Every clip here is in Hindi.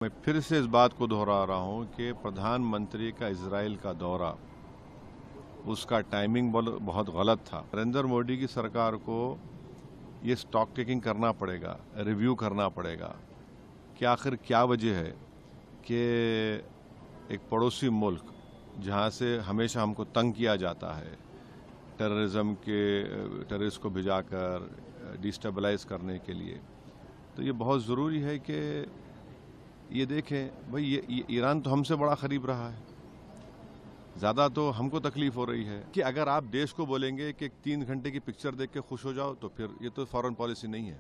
मैं फिर से इस बात को दोहरा रहा हूं कि प्रधानमंत्री का इजराइल का दौरा, उसका टाइमिंग बहुत गलत था। नरेंद्र मोदी की सरकार को ये स्टॉक टेकिंग करना पड़ेगा, रिव्यू करना पड़ेगा कि आखिर क्या वजह है कि एक पड़ोसी मुल्क जहां से हमेशा हमको तंग किया जाता है, टेररिस्ट को भिजाकर डिस्टेबलाइज करने के लिए, तो ये बहुत ज़रूरी है कि ये देखें भाई, ये ईरान तो हमसे बड़ा करीब रहा है। ज़्यादा तो हमको तकलीफ हो रही है कि अगर आप देश को बोलेंगे कि 3 घंटे की पिक्चर देख के खुश हो जाओ, तो फिर ये तो फॉरेन पॉलिसी नहीं है।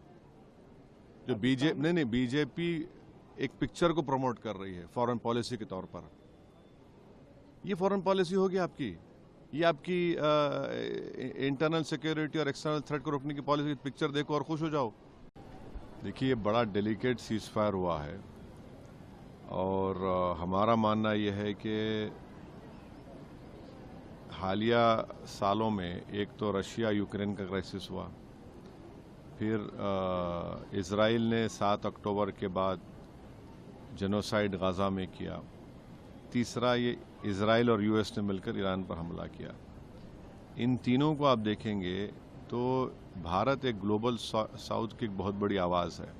जो बीजेपी एक पिक्चर को प्रमोट कर रही है फॉरेन पॉलिसी के तौर पर, ये फॉरेन पॉलिसी होगी आपकी? ये आपकी इंटरनल सिक्योरिटी और एक्सटर्नल थ्रेट को रोकने की पॉलिसी? पिक्चर देखो और खुश हो जाओ। देखिए, ये बड़ा डेलिकेट सीज फायर हुआ है और हमारा मानना यह है कि हालिया सालों में एक तो रशिया यूक्रेन का क्राइसिस हुआ, फिर इज़राइल ने 7 अक्टूबर के बाद जेनोसाइड गाज़ा में किया, तीसरा ये इज़राइल और यूएस ने मिलकर ईरान पर हमला किया। इन तीनों को आप देखेंगे तो भारत एक ग्लोबल साउथ की एक बहुत बड़ी आवाज़ है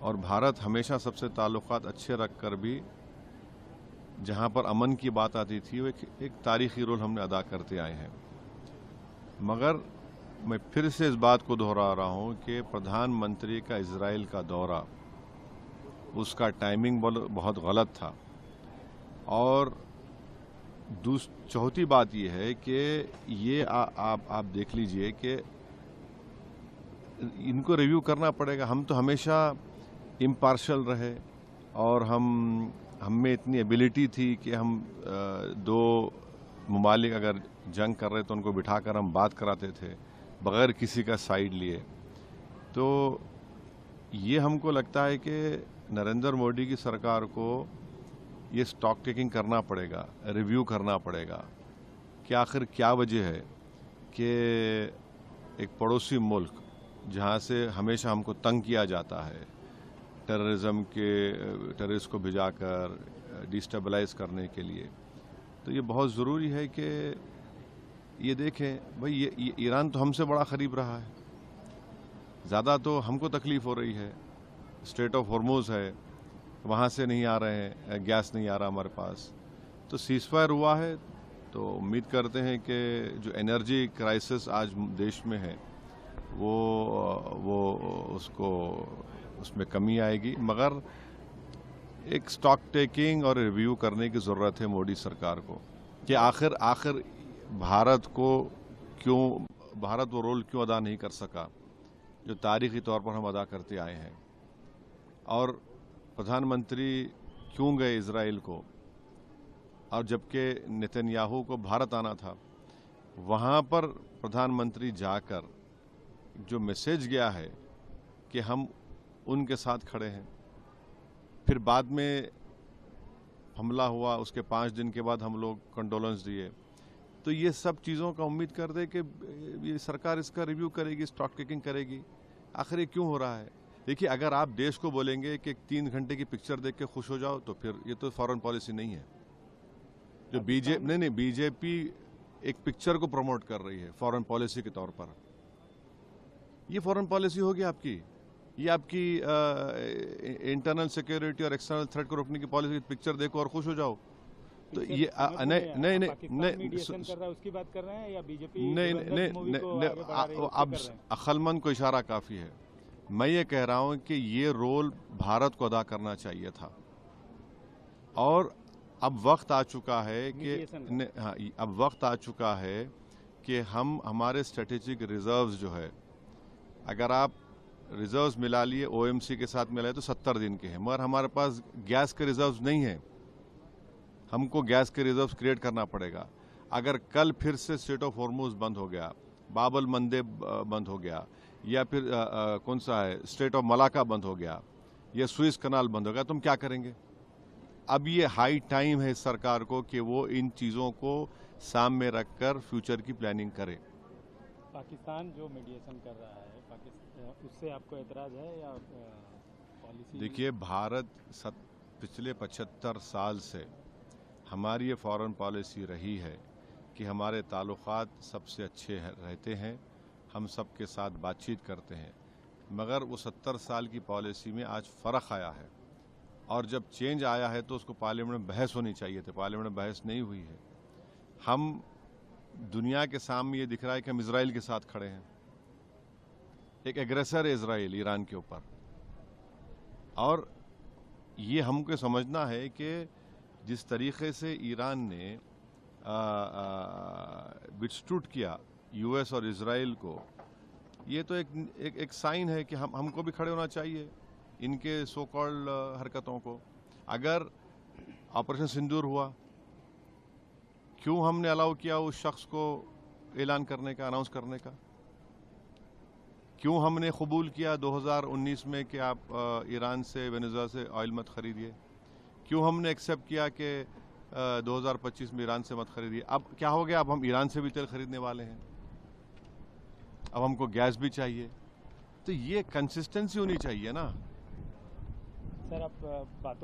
और भारत हमेशा सबसे ताल्लुकात अच्छे रखकर भी जहां पर अमन की बात आती थी वो एक तारीखी रोल हमने अदा करते आए हैं। मगर मैं फिर से इस बात को दोहरा रहा हूं कि प्रधानमंत्री का इजराइल का दौरा, उसका टाइमिंग बहुत गलत था। और चौथी बात यह है कि ये आप देख लीजिए कि इनको रिव्यू करना पड़ेगा। हम तो हमेशा इम्पार्शल रहे और हम में इतनी एबिलिटी थी कि हम दो ममालिक अगर जंग कर रहे तो उनको बिठाकर हम बात कराते थे बगैर किसी का साइड लिए। तो ये हमको लगता है कि नरेंद्र मोदी की सरकार को ये स्टॉक टेकिंग करना पड़ेगा, रिव्यू करना पड़ेगा कि आखिर क्या वजह है कि एक पड़ोसी मुल्क जहां से हमेशा हमको तंग किया जाता है, टेररिस्ट को भिजाकर डिस्टेबलाइज करने के लिए, तो ये बहुत ज़रूरी है कि ये देखें भाई, ये ईरान तो हमसे बड़ा करीब रहा है। ज़्यादा तो हमको तकलीफ हो रही है। स्ट्रेट ऑफ हॉर्मुज़ है, वहाँ से नहीं आ रहे हैं, गैस नहीं आ रहा हमारे पास। तो सीज़फायर हुआ है, तो उम्मीद करते हैं कि जो एनर्जी क्राइसिस आज देश में है वो उसमें कमी आएगी। मगर एक स्टॉक टेकिंग और रिव्यू करने की ज़रूरत है मोदी सरकार को कि आखिर भारत वो रोल क्यों अदा नहीं कर सका जो तारीखी तौर पर हम अदा करते आए हैं। और प्रधानमंत्री क्यों गए इजराइल को, और जबकि नेतन्याहू को भारत आना था, वहाँ पर प्रधानमंत्री जाकर जो मैसेज गया है कि हम उनके साथ खड़े हैं। फिर बाद में हमला हुआ, उसके 5 दिन के बाद हम लोग कंडोलेंस दिए। तो ये सब चीज़ों का उम्मीद कर दे कि ये सरकार इसका रिव्यू करेगी, स्टॉक टेकिंग करेगी, आखिर ये क्यों हो रहा है। देखिए, अगर आप देश को बोलेंगे कि 3 घंटे की पिक्चर देख के खुश हो जाओ, तो फिर ये तो फॉरेन पॉलिसी नहीं है। जो बीजेपी एक पिक्चर को प्रमोट कर रही है फॉरेन पॉलिसी के तौर पर, ये फॉरेन पॉलिसी होगी आपकी? ये आपकी इंटरनल सिक्योरिटी और एक्सटर्नल थ्रेट को रोकने की पॉलिसी? पिक्चर देखो और खुश हो जाओ। तो ये नहीं कर रहा है उसकी बात कर रहे हैं या बीजेपी नहीं, अब अक्लमंद को इशारा काफी है। मैं ये कह रहा हूं कि ये रोल भारत को अदा करना चाहिए था और अब वक्त आ चुका है कि हम हमारे स्ट्रेटेजिक रिजर्व्स जो है, अगर आप रिजर्व्स मिला लिए, ओएमसी के साथ मिलाए तो 70 दिन के हैं, मगर हमारे पास गैस के रिजर्व्स नहीं है। हमको गैस के रिजर्व्स क्रिएट करना पड़ेगा। अगर कल फिर से स्ट्रेट ऑफ हॉर्मुज़ बंद हो गया, बाबल मंदेब बंद हो गया, या फिर कौन सा है, स्ट्रेट ऑफ मलाका बंद हो गया, या सुइस कनाल बंद हो गया, तो हम क्या करेंगे? अब ये हाई टाइम है सरकार को कि वो इन चीज़ों को सामने रखकर फ्यूचर की प्लानिंग करे। पाकिस्तान जो मीडिएशन कर रहा है, उससे आपको एतराज़ है या पॉलिसी? देखिए, भारत पिछले 75 साल से हमारी ये फॉरेन पॉलिसी रही है कि हमारे ताल्लुकात सबसे अच्छे रहते हैं, हम सब के साथ बातचीत करते हैं। मगर वो 70 साल की पॉलिसी में आज फ़र्क आया है और जब चेंज आया है तो उसको पार्लियामेंट में बहस होनी चाहिए थी। पार्लियामेंट में बहस नहीं हुई है। हम दुनिया के सामने ये दिख रहा है कि हम इजराइल के साथ खड़े हैं। एक एग्रेसर है इजराइल ईरान के ऊपर, और ये हमको समझना है कि जिस तरीके से ईरान ने विथस्टूड किया यूएस और इजराइल को, ये तो एक साइन है कि हमको भी खड़े होना चाहिए इनके सो कॉल्ड हरकतों को। अगर ऑपरेशन सिंदूर हुआ, क्यों हमने अलाउ किया उस शख्स को ऐलान करने का, अनाउंस करने का? क्यों हमने कबूल किया 2019 में कि आप ईरान से, वेनेजुएला से ऑयल मत खरीदिए? क्यों हमने एक्सेप्ट किया कि 2025 में ईरान से मत खरीदिए? अब क्या हो गया? अब हम ईरान से भी तेल खरीदने वाले हैं, अब हमको गैस भी चाहिए। तो ये कंसिस्टेंसी होनी चाहिए ना। सर, आप बातों